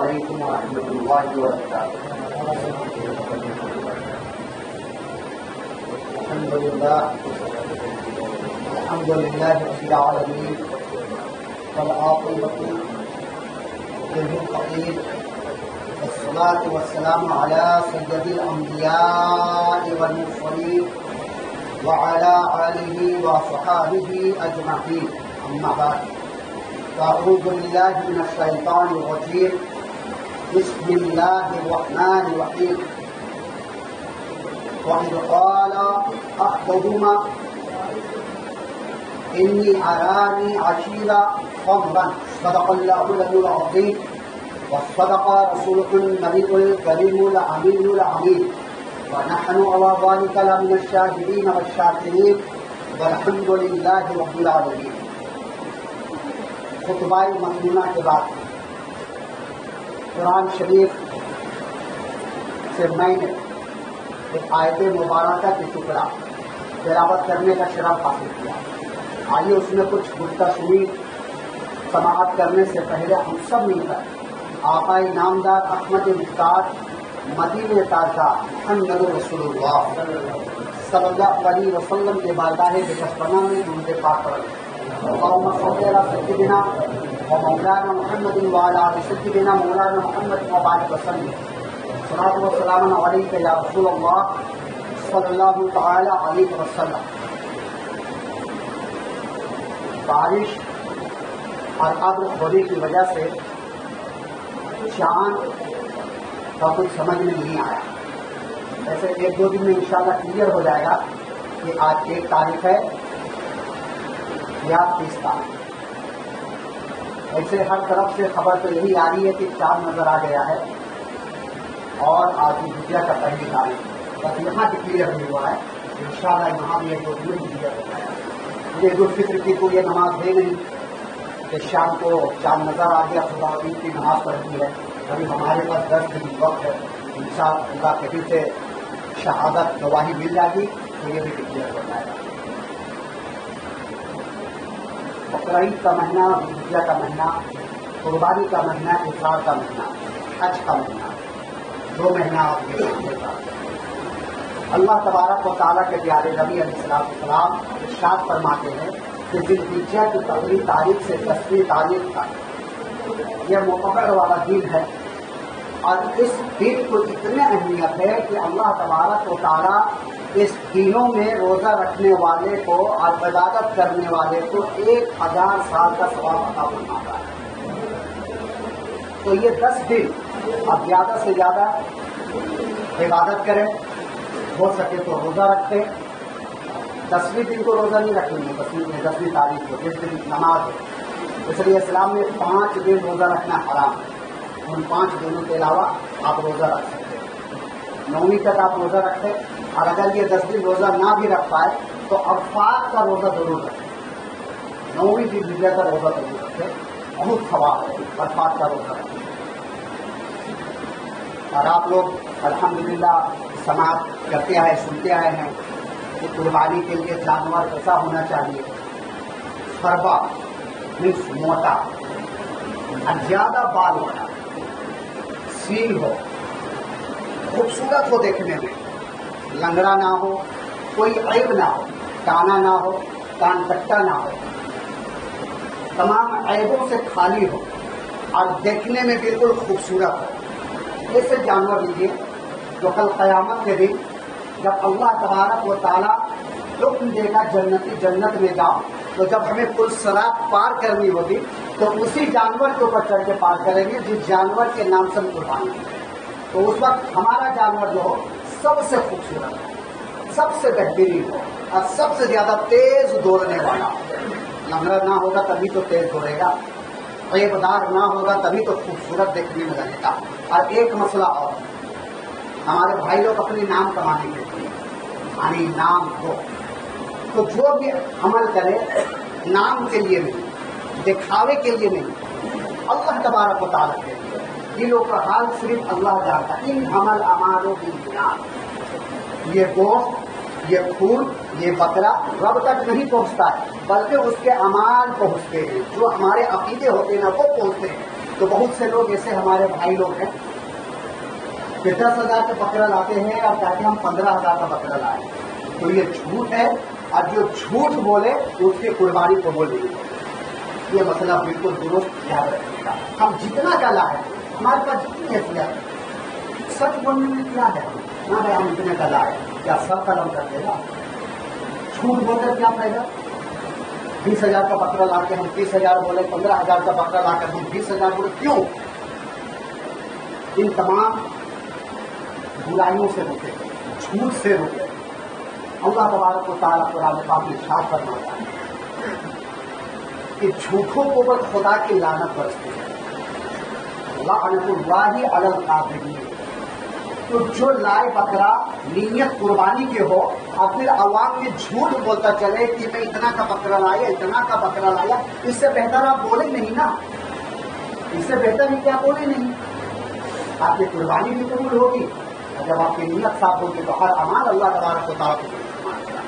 علیکم ورحمۃ اللہ وبرکاتہ۔ الحمد للہ رب العالمین والعاقبۃ للمتقین والصلاة والسلام علی سید الانبیاء والمرسلین وعلى آلہ وصحبہ اجمعین، اما بعد فاعوذ باللہ من الشیطان الرجیم، بسم اللہ الرحمن الرحیم۔ وَإِذْ قَالَ أَحَدُهُمَا إِنِّي أَرَانِي عَصِيرًا خَمْرًا صدق اللہ العلی العظیم وصدق رسولہ النبی الکریم الامین الامین ونحن علی ذلک لمن الشاہدین والشاکرین والحمد للہ رب العالمین۔ خطبہ مصنوعہ کے بعد قرآن شریف سے میں نے ایک آیت مبارکہ کی ٹکڑا تلاوت کرنے کا شرف حاصل کیا۔ آئیے اس میں کچھ گفتہ سنی سماعت کرنے سے پہلے ہم سب مل کر آقا نامدار احمد مختار مدینہ تازہ محمد رسول اللہ صلی اللہ علیہ وسلم کے بارگاہ بچسپنا میں درود پاک پڑھیں۔ اللہم صلی علی سیدنا و مولانا محمد وعلی آل سیدنا مولانا محمد وبارک وسلم۔ صلاۃ و سلام علیک یا رسول اللہ صلی اللہ تعالی علیہ وسلم۔ بارش اور ابر خوری کی وجہ سے چاند کا کچھ سمجھ میں نہیں آیا۔ ایسے ایک دو دن میں انشاءاللہ کلیئر ہو جائے گا کہ آج 1 تاریخ ہے یا 30 تاریخ۔ ایسے ہر طرف سے خبر تو یہی آ رہی ہے کہ چاند نظر آ گیا ہے اور آج دنیا کا پہلی تاریخ، بس یہاں بھی کلیئر نہیں ہوا ہے۔ انشاءاللہ یہاں بھی ایک دو دن میں کلیئر ہو جائے گا۔ یہ عید الفطر کی کوئی نماز ہے نہیں کہ شام کو چاند نظر آ گیا صبح عید کی نماز پڑھتی ہے۔ ابھی ہمارے پاس 10 دن وقت ہے، انشاءاللہ کبھی سے شہادت گواہی مل جائے گی تو یہ بھی کلیئر ہو جائے گا۔ بقرعید کا مہینہ، حجہ کا مہینہ، قربانی کا مہینہ، افطار کا مہینہ، حج کا مہینہ، 2 مہینہ آپ کے سامنے کا۔ اللہ تبارک و تعالیٰ کے پیارے نبی علیہ السلام ارشاد فرماتے ہیں کہ ذوالحجہ کی پہلی تاریخ سے 10ویں تاریخ تک یہ معتبر والا دن ہے، اور اس دن کو اتنی اہمیت ہے کہ اللہ تبارک و تعالیٰ اس دنوں میں روزہ رکھنے والے کو اور عبادت کرنے والے کو 1000 سال کا ثواب عطا فرماتا ہے۔ تو یہ 10 دن اب زیادہ سے زیادہ عبادت کریں، ہو سکے تو روزہ رکھیں۔ 10ویں دن کو روزہ نہیں رکھیں گے، 10ویں تاریخ کو جس دن نماز ہے، اس لیے اسلام میں 5 دن روزہ رکھنا حرام ہے۔ ان 5 دنوں کے علاوہ آپ روزہ رکھ سکتے ہیں۔ 9ویں تک آپ روزہ رکھیں، اور اگر یہ 10 دن روزہ نہ بھی رکھ پائے تو عرفات کا روزہ ضرور رکھیں۔ 9ویں دن ہجرت کا روزہ ضرور رکھیں، بہت ثواب ہے عرفات کا روزہ رکھیں۔ اور آپ لوگ الحمدللہ سماعت کرتے آئے، سنتے آئے ہیں کہ قربانی کے لیے جانور کیسا ہونا چاہیے، فربا مینس موٹا اور زیادہ بال والا، سینگ ہو، خوبصورت ہو دیکھنے میں، لنگڑا نہ ہو، کوئی عیب نہ ہو، کانا نہ ہو، کان کٹا نہ ہو، تمام عیبوں سے خالی ہو اور دیکھنے میں بالکل خوبصورت ہو، ایسے جانور لیجیے جو کل قیامت کے دن جب اللہ تبارک و تعالیٰ حکم دے گا جنت میں جاؤ، تو جب ہمیں پل صراط پار کرنی ہوگی تو اسی جانور کے اوپر چڑھ کے پار کریں گے جس جانور کے نام سے ہم قربانی کریں۔ تو اس وقت ہمارا جانور جو ہو سب سے خوبصورت ہو، سب سے بہترین ہو، اور سب سے زیادہ تیز دوڑنے والا ہو۔ لنگڑا نہ ہوگا تبھی تو تیز دوڑے گا، عیبدار نہ ہوگا تبھی تو خوبصورت دیکھنے میں لگے گا۔ اور ایک مسئلہ اور، ہمارے بھائی لوگ اپنے نام کمانے کے لیے، یعنی نام ہو تو جو بھی عمل کرے نام کے لیے نہیں، دکھاوے کے لیے نہیں، اللہ تبارک و تعالیٰ کے لیے۔ دلوں کا حال صرف اللہ جانتا ہے۔ ان عمل اعمال و بالنیات، یہ گوشت، یہ خون، یہ بکرا رب تک نہیں پہنچتا ہے، بلکہ اس کے اعمال پہنچتے ہیں، جو ہمارے عقیدے ہوتے ہیں نا وہ پہنچتے ہیں۔ تو بہت سے لوگ ایسے ہمارے بھائی لوگ ہیں کہ 10,000 کا بکرا لاتے ہیں اور کہتے ہیں ہم 15,000 کا بکرا لائیں. تو یہ جھوٹ ہے، اور جو جھوٹ بولے اس کی قربانی قبول نہیں ہوگی. یہ مسئلہ بالکل درست یاد رکھیے گا. ہم جتنا کا لائیں، ہمارے پاس جتنی حیثیت ہے، سچ بولنے میں کیا ہے نہ بھائی ہم اتنے کا لائے، کیا سب قلم کر دے گا؟ جھوٹ بول کر کیا فائدہ؟ 20,000 کا بکرا لا کے ہم 30,000 بولے، 15,000 کا بکرا لا کر ہم 20,000 بولے، کیوں؟ ان تمام برائیوں سے رکے، جھوٹ سے رکے. اللہ تبارک و تعالیٰ قرآن پاک میں ارشاد فرماتا ہے کہ جھوٹوں کو پر خدا کی لعنت برستی ہے. لعنت اللہ علی الکاذبین. تو جو لائے بکرا نیت قربانی کے ہو اور پھر عوام میں جھوٹ بولتا چلے کہ میں اتنا کا بکرا لایا، اتنا کا بکرا لایا، اس سے بہتر آپ بولے نہیں نا. اس سے بہتر ہی کیا بولے نہیں. آپ کی قربانی بھی قبول ہوگی، اور جب آپ کی نیت صاف ہوگی تو ہر اعمال اللہ تبارک و تعالیٰ کو قبول کرے گا.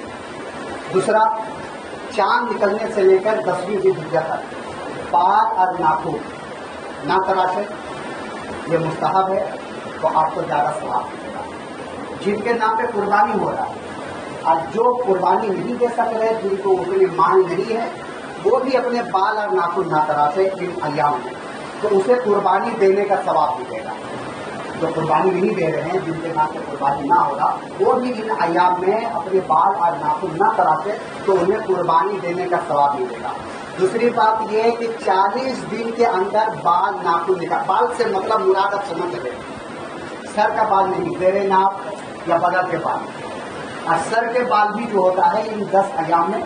دوسرا، چاند نکلنے سے لے کر 10ویں ذوالحجہ تک بال اور ناخن نہ تراشے، یہ مستحب ہے، تو آپ کو زیادہ ثواب ملے گا. جن کے نام پہ قربانی ہو رہا ہے اور جو قربانی نہیں دے سک رہے، جن کو اتنے مال نہیں ہے، وہ بھی اپنے بال اور ناخن نہ تراشے ان ایام میں، تو اسے قربانی دینے کا ثواب ملے گا. جو قربانی نہیں دے رہے ہیں، جن کے نام پہ قربانی نہ ہوگا، وہ بھی ان ایام میں اپنے بال اور ناخن نہ تراشے تو انہیں قربانی دینے کا ثواب ملے گا. دوسری بات یہ ہے کہ 40 دن کے اندر بال ناخن نکال. بال سے مطلب مراد آپ سمجھ رہے ہیں، سر کا بال نہیں، زیر ناف یا بدن کے بال. اور سر کے بال بھی جو ہوتا ہے ان 10 ایام میں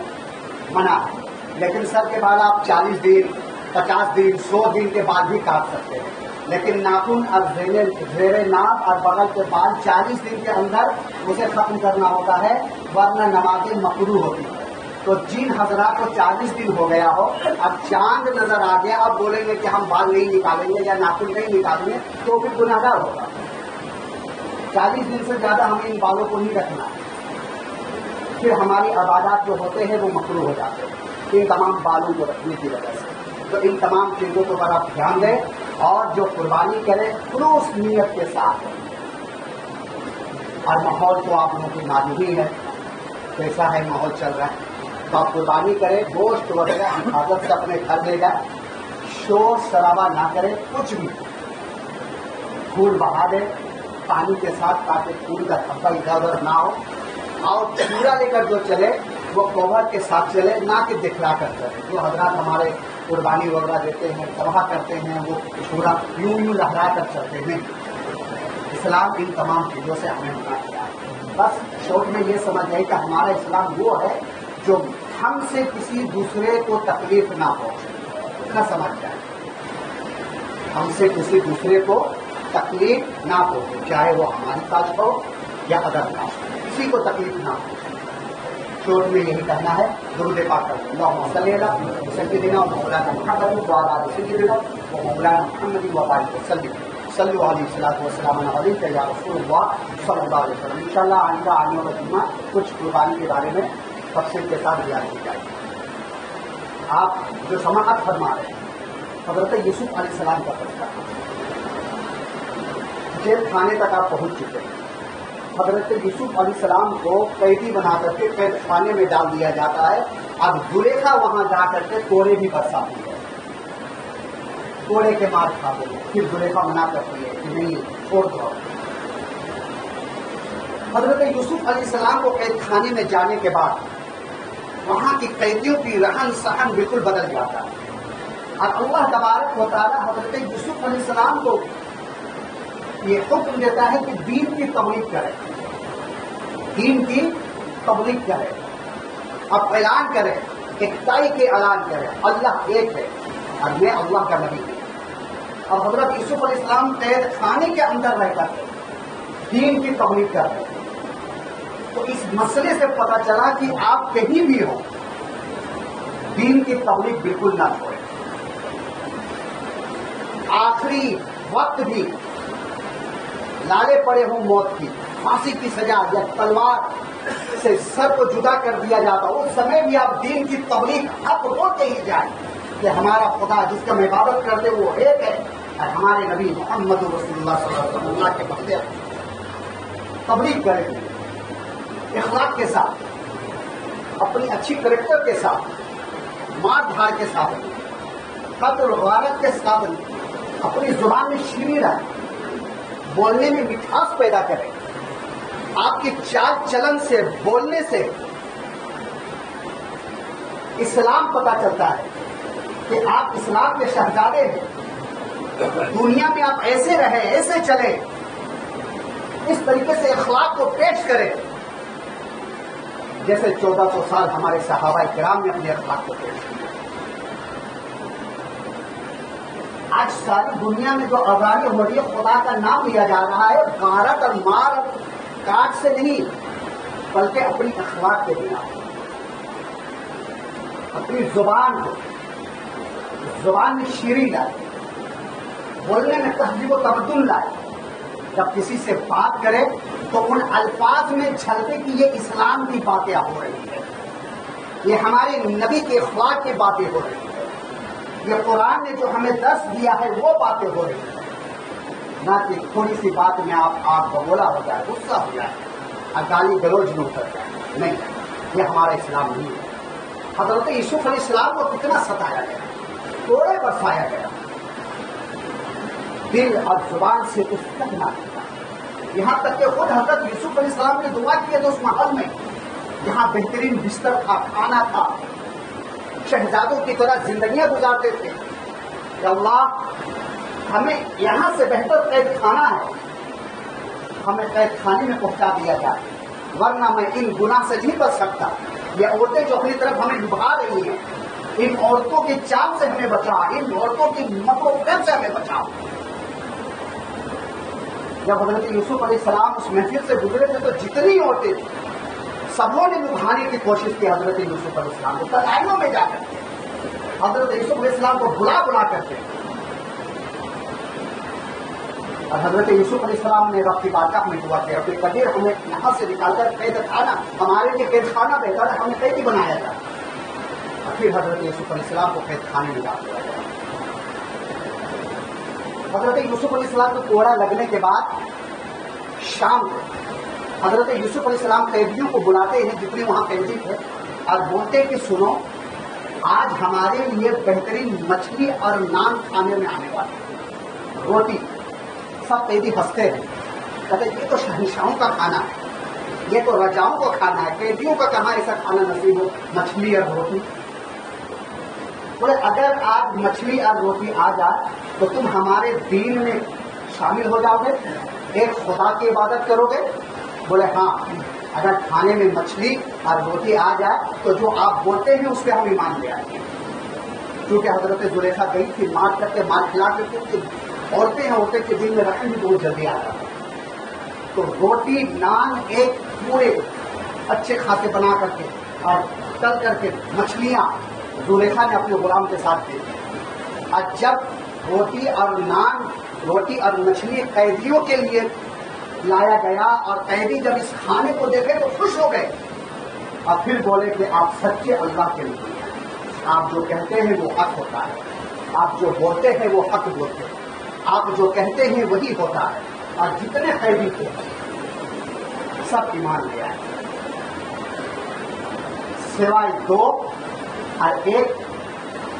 منع ہے، لیکن سر کے بال آپ 40 دن 50 دن 100 دن کے بعد بھی کاٹ سکتے ہیں. لیکن ناخن اور زیر ناف اور بغل کے بال 40 دن کے اندر اسے ختم کرنا ہوتا ہے، ورنہ نمازیں مکروہ ہوتی ہے. تو جن حضرات کو 40 دن ہو گیا ہو، اب چاند نظر آ گیا، اب بولیں گے کہ ہم بال نہیں نکالیں گے یا ناخن نہیں نکالیں گے، تو پھر گناہگار ہوگا. 40 دن سے زیادہ ہمیں ان بالوں کو نہیں رکھنا، پھر ہماری عبادات جو ہوتے ہیں وہ مکروہ ہو جاتے ہیں ان تمام بالوں کو رکھنے کی وجہ سے. تو ان تمام چیزوں کو پر آپ دھیان دیں، اور جو قربانی کرے خلوص نیت کے ساتھ. اور ماحول تو آپ لوگوں کی معلوم ہی ہے کیسا ہے، ماحول چل رہا ہے. تو آپ قربانی کرے، گوشت وغیرہ حفاظت سے اپنے گھر لے جائے، شور شرابہ نہ کرے، کچھ بھی پھول بہا دے پانی کے ساتھ تاکہ پھول کا دھبا ادھر ادھر نہ ہو. اور چورا لے کر جو چلے وہ کوہر کے ساتھ چلے، نہ کہ دکھلا کر چلے. جو حضرات ہمارے قربانی وغیرہ دیتے ہیں، تباہ کرتے ہیں، وہ چورا یوں لہرا کر چلتے ہیں. اسلام ان تمام چیزوں سے ہمیں منع کیا ہے. بس شوق میں یہ سمجھ ہے کہ ہمارا اسلام وہ ہے جو ہم سے کسی دوسرے کو تکلیف نہ ہو، نہ سمجھ جائے. ہم سے کسی دوسرے کو تکلیف نہ ہو، چاہے وہ ہماری کاسٹ ہو یا ادر کاسٹ ہو، کسی کو تکلیف نہ ہو. شوق میں یہی کہنا ہے، درود پاک کریں. اللہم صلی علی سیدنا و مولانا محمد و علی سیدنا و مولانا محمد و بارک وسلم. صلی اللہ علیہ الصلوۃ والسلام علیک یا رسول اللہ صلی اللہ علیہ وسلم. انشاءاللہ آئندہ آنے والا جمعہ کچھ قربانی کے بارے میں تفصیل کے ساتھ بیان کی جائے گی. آپ جو سماعت فرما رہے ہیں حضرت یوسف علیہ السلام کا تذکرہ، جیل خانے تک آپ پہنچ چکے ہیں. حضرت یوسف علیہ السلام کو قیدی بنا کر کے قید خانے میں ڈال دیا جاتا ہے. اب زلیخا وہاں جا کر کے کوڑے بھی برساتی ہے، کوڑے کے مار کھاتے ہیں. پھر زلیخا منع کرتی ہے کہ نہیں، چھوڑ دو. حضرت یوسف علیہ السلام کو قید خانے میں جانے کے بعد وہاں کی قیدیوں کی رہن سہن بالکل بدل جاتا ہے. اور اللہ تبارک و تعالیٰ حضرت یوسف علیہ السلام کو یہ حکم دیتا ہے کہ دین کی تبلیغ کرے، دین کی تبلیغ کرے. اب اعلان کرے، اکتائی کے اعلان کرے، اللہ ایک ہے اور میں اللہ کا نبی ہوں. اور حضرت یوسف علیہ السلام قید خانے کے اندر رہ کر دین کی تبلیغ کر رہے ہیں. تو اس مسئلے سے پتہ چلا کہ آپ کہیں بھی ہو، دین کی تبلیغ بالکل نہ چھوڑیں. آخری وقت بھی لالے پڑے ہوں موت کی، پھانسی کی سزا یا تلوار سے سر کو جدا کر دیا جاتا، اس سمے بھی آپ دین کی تبلیغ حق ہو کے ہی جائیں کہ ہمارا خدا جس کا ہم عبادت کرتے وہ ایک ہے، اور ہمارے نبی محمد رسول اللہ صلی اللہ علیہ وسلم اللہ کے بندے تبلیغ کریں گے اخلاق کے ساتھ، اپنی اچھی کریکٹر کے ساتھ، مار دھاڑ کے ساتھ، قتل و غارت کے ساتھ، اپنی زبان میں شیریں رہیں، بولنے میں مٹھاس پیدا کریں، آپ کی چال چلن سے، بولنے سے اسلام پتہ چلتا ہے کہ آپ اسلام کے شہزادے ہیں، دنیا میں آپ ایسے رہیں، ایسے چلیں، اس طریقے سے اخلاق کو پیش کریں جیسے 1400 سال ہمارے صحابہ کرام نے اپنے اخلاق کو پیش کیا۔ آج ساری دنیا میں جو آزادی ہو رہی ہے خدا کا نام لیا جا رہا ہے، غارت اور مار اور کاٹ سے نہیں بلکہ اپنی اخلاق کے بنا، اپنی زبان میں شیریں لائے، بولنے میں تہذیب و تمدن لائے، جب کسی سے بات کرے تو ان الفاظ میں جھلکے کہ یہ اسلام کی باتیں ہو رہی ہیں، یہ ہمارے نبی کے اخلاق کی باتیں ہو رہی ہیں، یہ قرآن نے جو ہمیں درس دیا ہے وہ باتیں ہو رہی ہیں، نہ کہ تھوڑی سی بات میں آپ آگ بگولا ہو جائے، غصہ ہو جائے اور گالی گلوچ میں اتر جائے۔ نہیں، یہ ہمارا اسلام نہیں ہے۔ حضرت یوسف علیہ السلام کو کتنا ستایا گیا، کوڑے برسایا گیا، دل اور زبان سے کچھ تک نہ کیا، یہاں تک کہ خود حضرت یوسف علیہ السلام نے دعا کی ہے تو اس محل میں جہاں بہترین بستر تھا، کھانا تھا، شہزادوں کی طرح زندگیاں گزارتے تھے کہ اللہ ہمیں یہاں سے بہتر قید خانہ ہے، ہمیں قید خانے میں پہنچا دیا جائے، ورنہ میں ان گناہ سے نہیں بچ سکتا۔ یہ عورتیں جو اپنی طرف ہمیں لبھا رہی ہیں، ان عورتوں کی چال سے ہمیں بچا، ان عورتوں کی مکر و فریب سے ہمیں بچاؤ۔ جب حضرت یوسف علیہ السلام اس محفل سے گزرے تھے تو جتنی عورتیں تھیں سبوں نے لبھانے کی کوشش کی حضرت یوسف علیہ السلام کو، تنہائیوں میں جا کر حضرت یوسف علیہ السلام کو بلا کرتے، اور حضرت یوسف علیہ السلام نے رب کی بارگاہ میں دعا کی، رب قدیر ہمیں یہاں سے نکال کر قید خانہ، ہمارے لیے قید خانہ بہتر ہے، ہمیں قیدی بنایا جائے، اور پھر حضرت یوسف علیہ السلام کو قید خانے میں ڈال دیا جائے۔ حضرت یوسف علیہ السلام کو کوڑا لگنے کے بعد شام کو حضرت یوسف علیہ السلام قیدیوں کو بلاتے ہیں جتنے وہاں قیدی تھے، اور بولتے کہ سنو آج ہمارے لیے بہترین مچھلی اور نان کھانے میں آنے والے، روٹی۔ سب قیدی ہنستے ہیں، کہتے یہ تو شہنشاہوں کا کھانا ہے، یہ تو رجاؤں کا کھانا ہے، قیدیوں کا کہاں ایسا کھانا نصیب ہو، مچھلی اور روٹی۔ بولے اگر آج مچھلی اور روٹی آ جائے تو تم ہمارے دین میں شامل ہو جاؤ گے، ایک خدا کی عبادت کرو گے؟ بولے ہاں، اگر کھانے میں مچھلی اور روٹی آ جائے تو جو آپ بولتے ہیں اس پہ ہم ایمان لے آئیں گے۔ کیونکہ حضرت زلیخا گئی تھی مار کر کے، مار کھلا کر کے، عورتیں ہیں، عورتیں کے دل میں رکھیں بھی بہت جلدی آ جاتا ہے، تو روٹی نان ایک پورے اچھے خاصے بنا کر کے اور تل کر کے مچھلیاں زلیخا نے اپنے غلام کے ساتھ دی، اور جب روٹی اور مچھلی قیدیوں کے لیے لایا گیا اور قیدی جب اس کھانے کو دیکھے تو خوش ہو گئے، اور پھر بولے کہ آپ سچے اللہ کے لیے، آپ جو کہتے ہیں وہ حق ہوتا ہے، آپ جو بولتے ہیں وہ حق بولتے ہیں، آپ جو کہتے ہیں وہی ہوتا ہے۔ اور جتنے قیدی تھے سب ایمان لے آئے سوائے دو، اور ایک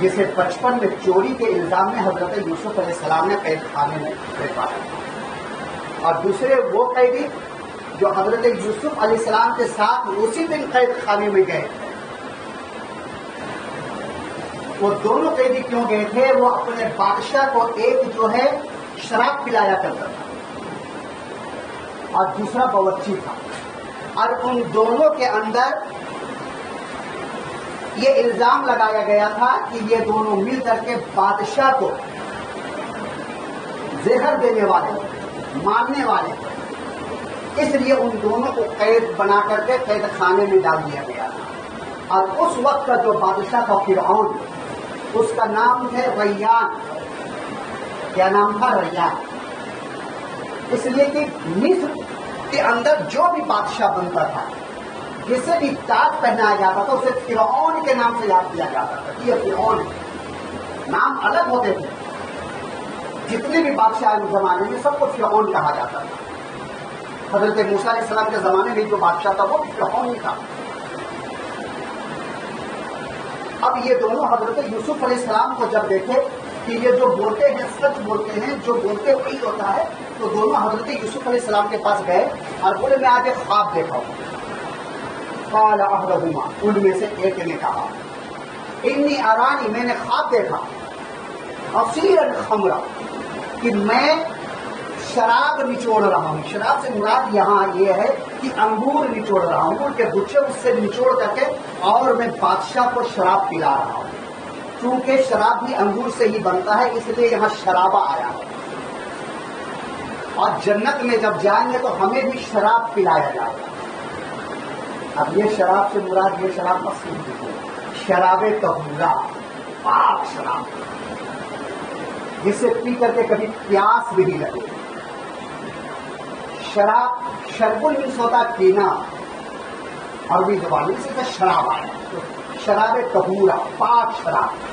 جسے بچپن میں چوری کے الزام میں حضرت یوسف علیہ السلام نے قید خانے میں پایا، اور دوسرے وہ قیدی جو حضرت یوسف علیہ السلام کے ساتھ اسی دن قید خانے میں گئے۔ وہ دونوں قیدی کیوں گئے تھے؟ وہ اپنے بادشاہ کو ایک جو ہے شراب پلایا کرتا تھا اور دوسرا باورچی تھا، اور ان دونوں کے اندر یہ الزام لگایا گیا تھا کہ یہ دونوں مل کر کے بادشاہ کو زہر دینے والے، مارنے والے، اس لیے ان دونوں کو قید بنا کر کے قید خانے میں ڈال دیا گیا تھا۔ اور اس وقت کا جو بادشاہ تھا فرعون، اس کا نام ہے ریان۔ کیا نام تھا؟ ریان۔ اس لیے کہ مصر کے اندر جو بھی بادشاہ بنتا تھا، جسے بھی تاج پہنایا جاتا تھا، اسے فرعون کے نام سے یاد کیا جاتا تھا، یہ فرعون، نام الگ ہوتے تھے جتنے بھی بادشاہ اس زمانے میں سب کو فرعون کہا جاتا تھا. حضرت موسیٰ علیہ السلام کے زمانے میں جو بادشاہ تھا وہ فرعون ہی تھا. اب یہ دونوں حضرت یوسف علیہ السلام کو جب دیکھے کہ یہ جو بولتے ہیں سچ بولتے ہیں، جو بولتے وہی ہوتا ہے، تو دونوں حضرت یوسف علیہ السلام کے پاس گئے اور بولے میں آج ایک خواب دیکھا ہوں. قال احدہما، ان میں سے ایک نے کہا، انی ارانی، میں نے خواب دیکھا، عصیرا خمرا، کہ میں شراب نچوڑ رہا ہوں. شراب سے مراد یہاں یہ ہے کہ انگور نچوڑ رہا ہوں، انگور کے گچھے اس سے نچوڑ کر کے اور میں بادشاہ کو شراب پلا رہا ہوں. چونکہ شراب بھی انگور سے ہی بنتا ہے اس لیے یہاں شرابہ آیا ہے. اور جنت میں جب جائیں گے تو ہمیں بھی شراب پلایا جائے گا. اب یہ شراب سے مراد یہ شراب مقصود ہے شراب طہورہ، پاک شراب، جسے پی کر کے کبھی پیاس بھی نہیں لگے. شراب شرب المنس ہوتا ہے پینا، عربی زبان میں سے شراب آیا، شراب طہورہ، پاک شراب.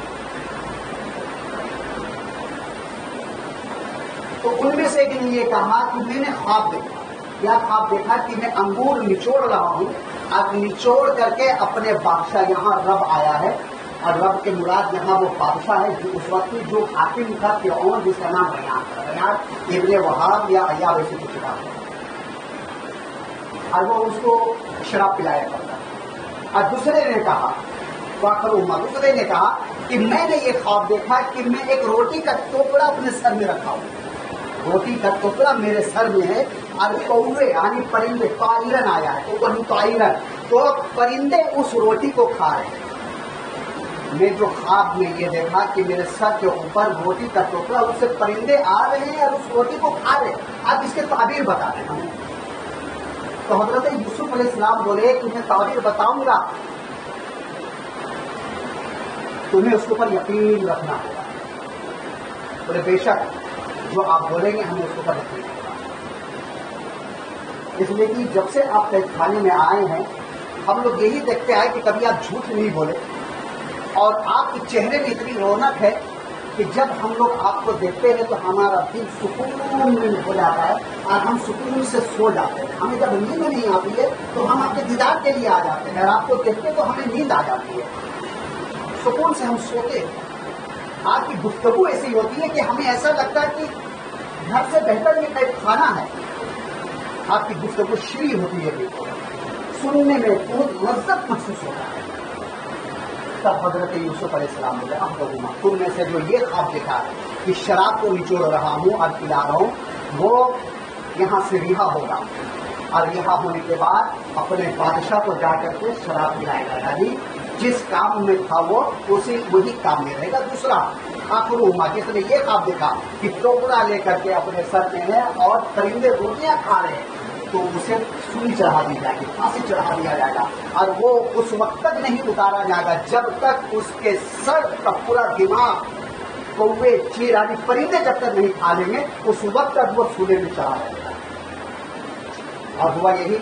تو ان میں سے ایک نے یہ کہا کہ میں نے خواب دیکھا. کیا خواب دیکھا؟ کہ میں انگور نچوڑ رہا ہوں، اب نچوڑ کر کے اپنے بادشاہ، یہاں رب آیا ہے اور رب کے مراد یہاں وہ بادشاہ ہے جو اس وقت جو حاکم تھا فرعون، جس کا نام ریان ابن وہاب یا ایاب ایسے کچھ نام ہے، اور وہ اس کو شراب پلایا کرتا. اور دوسرے نے کہا، دوسرے نے کہا کہ میں نے یہ خواب دیکھا کہ میں ایک روٹی کا ٹوکرا اپنے سر میں رکھا ہوں. روٹی کا ٹوکرا میرے سر میں ہے اور کوے یعنی پرندے، طائرن آیا ہے طائرن، تو پرندے اس روٹی کو کھا رہے ہیں. میں جو خواب میں یہ دیکھا کہ میرے سر کے اوپر روٹی کا ٹوکرا، اس سے پرندے آ رہے ہیں اور اس روٹی کو کھا رہے ہیں. اب اس کے تعبیر بتا رہے ہیں. تو حضرت یوسف علیہ السلام بولے کہ میں تعبیر بتاؤں گا، تمہیں اس کے اوپر یقین رکھنا ہوگا. بولے بے شک جو آپ بولیں گے ہمیں اس کے اوپر یقین ہوگا. اس لیے کہ جب سے آپ قید خانے میں آئے ہیں ہم لوگ یہی دیکھتے آئے کہ کبھی آپ جھوٹ نہیں بولے، اور آپ کے چہرے میں اتنی رونق ہے کہ جب ہم لوگ آپ کو دیکھتے ہیں تو ہمارا دل سکون میں ہو جاتا ہے اور ہم سکون سے سو جاتے ہیں. ہمیں جب نیند نہیں آتی ہے تو ہم آپ کے دیدار کے لیے آ جاتے ہیں، اور آپ کو دیکھتے تو ہمیں نیند آ جاتی ہے، سکون سے ہم سوتے ہیں. آپ کی گفتگو ایسی ہوتی ہے کہ ہمیں ایسا لگتا ہے کہ گھر سے بہتر یہ قید خانہ ہے. آپ کی گفتگو شیریں ہوتی ہے، سننے میں بہت لذت محسوس ہوتا ہے. تب حضرت یوسف علیہ السلام بولے اب تم میں سے جو یہ خواب دیکھا ہے کہ شراب کو نچوڑ رہا ہوں اور پلا رہا ہوں، وہ یہاں سے رہا ہوگا، اور رہا ہونے کے بعد اپنے بادشاہ کو جا کر کے شراب پلائے گا. یعنی جس کام میں تھا وہ وہی کام میں رہے گا. دوسرا آخر ہوا جس نے یہ خواب دیکھا کہ ٹوکرا لے کر کے اپنے سر میں ہے اور پرندے روٹیاں کھا رہے ہیں، تو اسے سوئی چڑھا دی جائے گی، پھانسی چڑھا دیا جائے گا، اور وہ اس وقت تک نہیں اتارا جائے گا جب تک اس کے سر کا پورا دماغ کوے چیر آدی پرندے جب تک نہیں کھا لیں گے اس وقت تک وہ سونے میں چڑھا رہے گا. اور ہوا یہی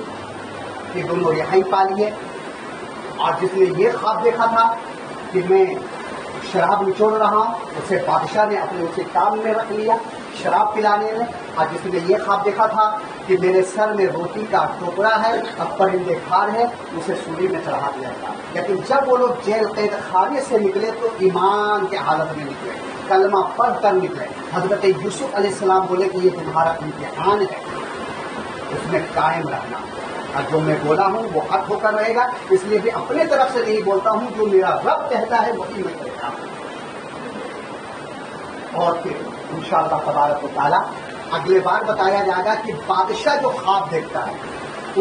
کہ دونوں رہائی پا لیے. اور جس نے یہ خواب دیکھا تھا کہ میں شراب نچوڑ رہا ہوں، اسے بادشاہ نے اپنے اسے کام میں رکھ لیا شراب پلانے میں. اور جس نے یہ خواب دیکھا تھا کہ میرے سر میں روٹی کا ٹوکرا ہے اب پرندے کھا رہے ہیں، اسے سولی میں چڑھا دیا تھا. لیکن جب وہ لوگ جیل قید خانے سے نکلے تو ایمان کے حالت میں نکلے، کلمہ پڑھ کر نکلے. حضرت یوسف علیہ السلام بولے کہ یہ تمہارا امتحان ہے، اس میں قائم رہنا، اور جو میں بولا ہوں وہ حق ہو کر رہے گا. اس لیے بھی اپنے طرف سے نہیں بولتا ہوں، جو میرا رب کہتا ہے وہی میں کہتا ہوں. اور پھر انشاءاللہ تبارک و تعالیٰ اگلے بار بتایا جائے گا کہ بادشاہ جو خواب دیکھتا ہے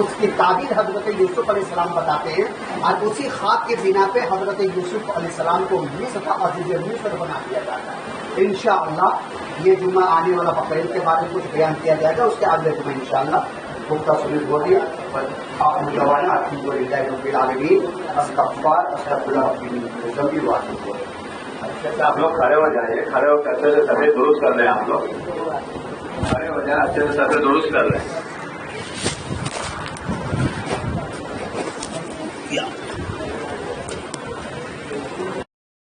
اس کی تعبیر حضرت یوسف علیہ السلام بتاتے ہیں، اور اسی خواب کے بنا پہ حضرت یوسف علیہ السلام کو مصر کا عزیز مصر بنا دیا جاتا ہے. انشاءاللہ یہ جمعہ آنے والا بقرعید کے بارے میں کچھ بیان کیا جائے گا، اس کے اگلے جمعہ انشاءاللہ گفتہ سنی ہو دیا. آپ مجھوانا الحمد للہ رب العالمین. استغفار استغفر اللہ. آپ لوگ کھڑے ہو جائیے، کھڑے ہو کر کے سفید درست کر لیں. آپ لوگ کھڑے ہو جائیں، اچھے سے سفید درست کر لیں.